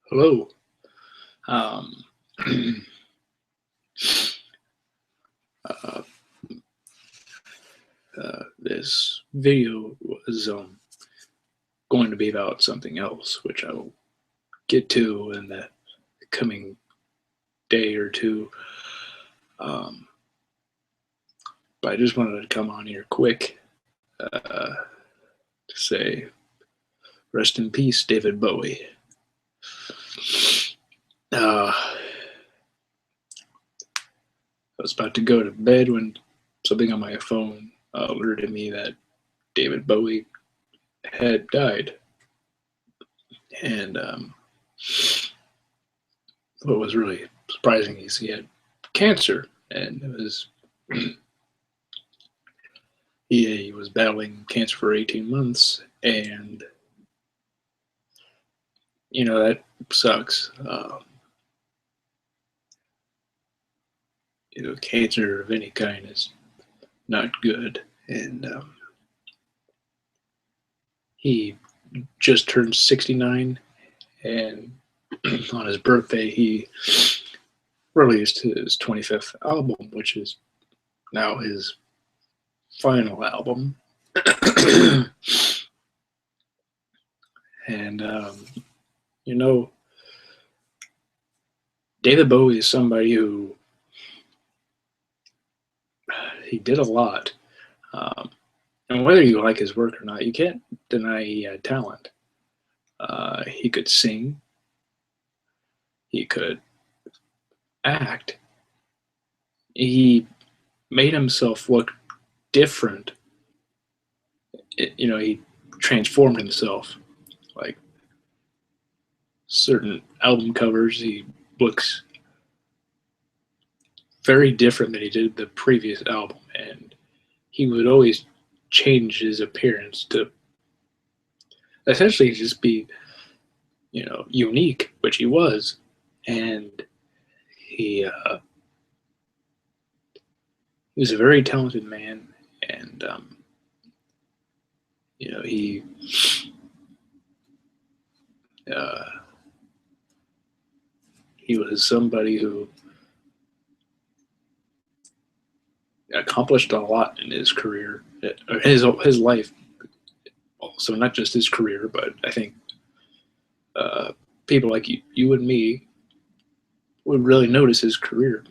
Hello. Um, uh, this video was going to be about something else, which I will get to in the coming day or two. Um, but I just wanted to come on here quick to say, rest in peace, David Bowie. I was about to go to bed when something on my phone alerted me that David Bowie had died. And what was really surprising is he had cancer, and it was he was battling cancer for 18 months, and that sucks. Cancer of any kind is not good, and he just turned 69, and on his birthday he released his 25th album, which is now his final album. And you know, David Bowie is somebody who he did a lot. And whether you like his work or not, you can't deny he had talent. He could sing, he could act, he made himself look different. He transformed himself. Like certain album covers, he looks very different than he did the previous album, and he would always change his appearance to essentially just be, unique, which he was, and he was a very talented man, and he uh, he was somebody who accomplished a lot in his career, or his life. Also, not just his career, but I think uh, people like you and me would really notice his career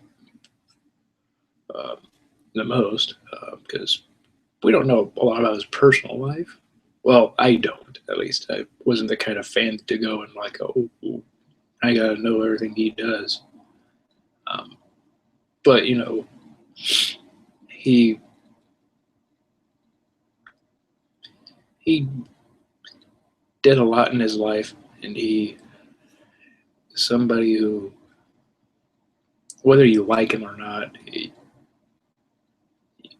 uh, the most because we don't know a lot about his personal life. Well, I don't, at least. I wasn't the kind of fan to go and like, oh, I gotta know everything he does. Um, but he he did a lot in his life, and he is somebody who, whether you like him or not,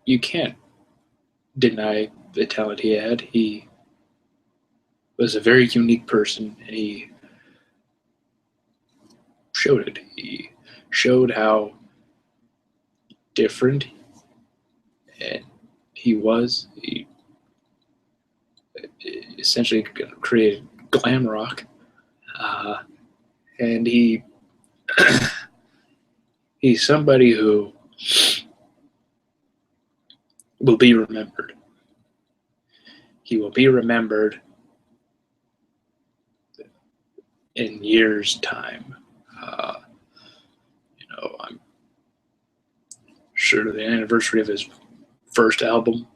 you can't deny the talent he had. He was a very unique person, and he showed it. He showed how different and he was. He essentially created glam rock, uh, and he's somebody who will be remembered. He will be remembered in years' time. Uh, I'm sure the anniversary of his first album,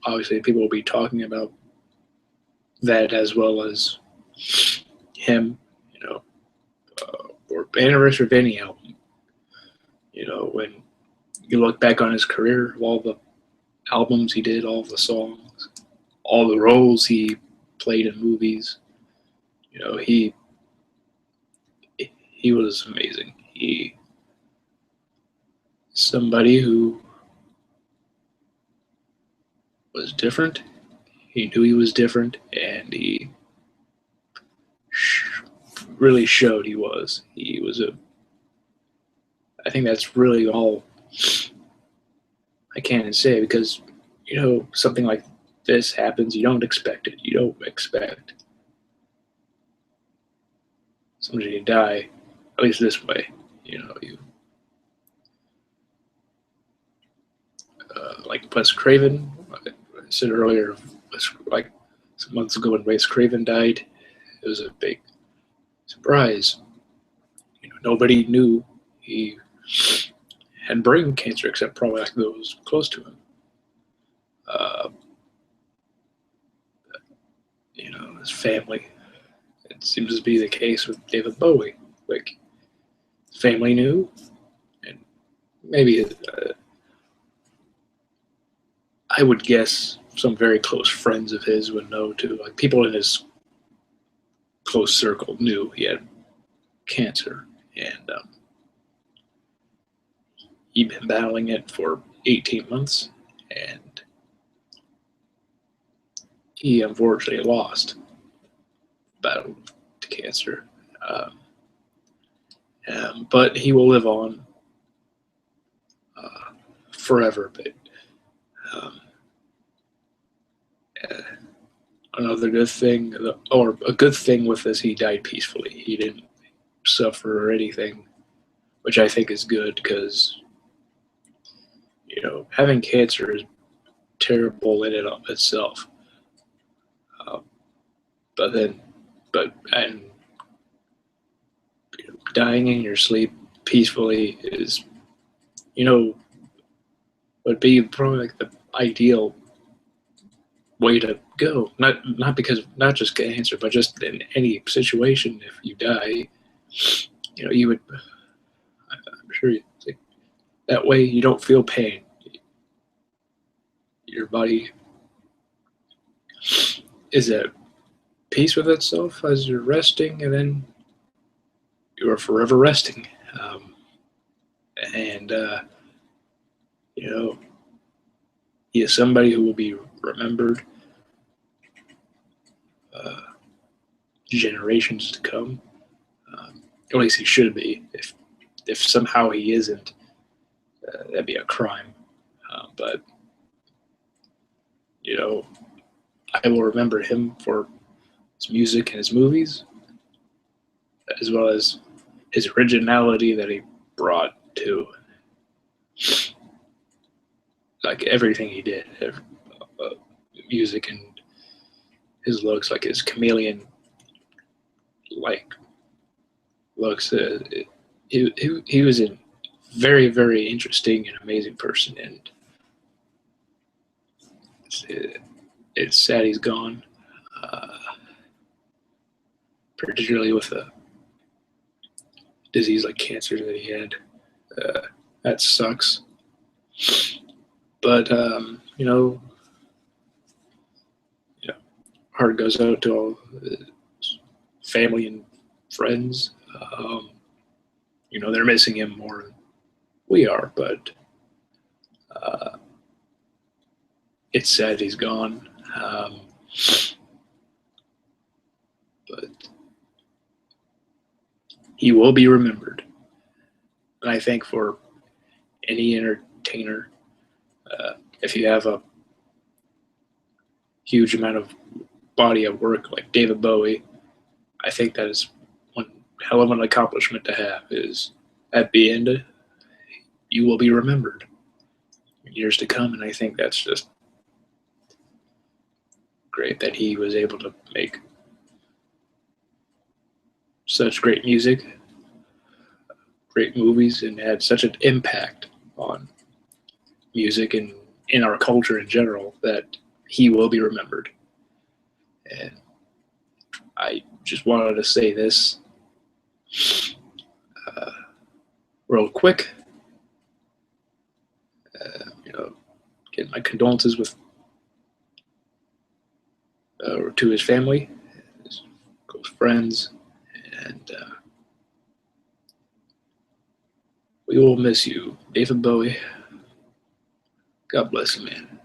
obviously people will be talking about that as well as him, or anniversary of any album. When you look back on his career, all the albums he did, all the songs, all the roles he played in movies, he was amazing. He somebody who was different. He knew he was different, and he really showed he was. He was a. I think that's really all I can say because something like this happens. You don't expect it. You don't expect somebody die, at least this way. You know, you like Wes Craven. I said earlier, like some months ago when Wes Craven died, it was a big surprise. You know, nobody knew he had brain cancer except probably like those close to him. Uh, you know, his family. It seems to be the case with David Bowie. Like, his family knew, and maybe I would guess some very close friends of his would know too. Like people in his close circle knew he had cancer, and he'd been battling it for 18 months, and he unfortunately lost the battle to cancer. But he will live on forever. But um, uh, another good thing, or a good thing with this, he died peacefully. He didn't suffer or anything, which I think is good because you know having cancer is terrible in and of itself. Um, but then, but and you know, dying in your sleep peacefully is, you know, would be probably like the ideal way to go. Not because not just cancer, but just in any situation. If you die, you know, you would. I'm sure you, like, that way you don't feel pain. Your body is at peace with itself as you're resting, and then you are forever resting. Um, and you know, he is somebody who will be remembered uh, generations to come. At least he should be. If somehow he isn't, that'd be a crime. But you know, I will remember him for his music and his movies, as well as his originality that he brought to like everything he did, uh, music and his looks, like his chameleon like looks. He was a very interesting and amazing person, and it's sad he's gone. Uh, Particularly with a disease like cancer that he had. Uh, that sucks. But you know, heart goes out to all his family and friends. You know, they're missing him more than we are, but uh, it's sad he's gone. But he will be remembered. And I think for any entertainer, if you have a huge amount of body of work like David Bowie, I think that is one hell of an accomplishment to have. Is at the end, you will be remembered in years to come, and I think that's just great that he was able to make such great music, great movies, and had such an impact on music and in our culture in general that he will be remembered. And I just wanted to say this uh, real quick. You know, get my condolences with to his family, his close friends, and we will miss you, David Bowie. God bless you, man.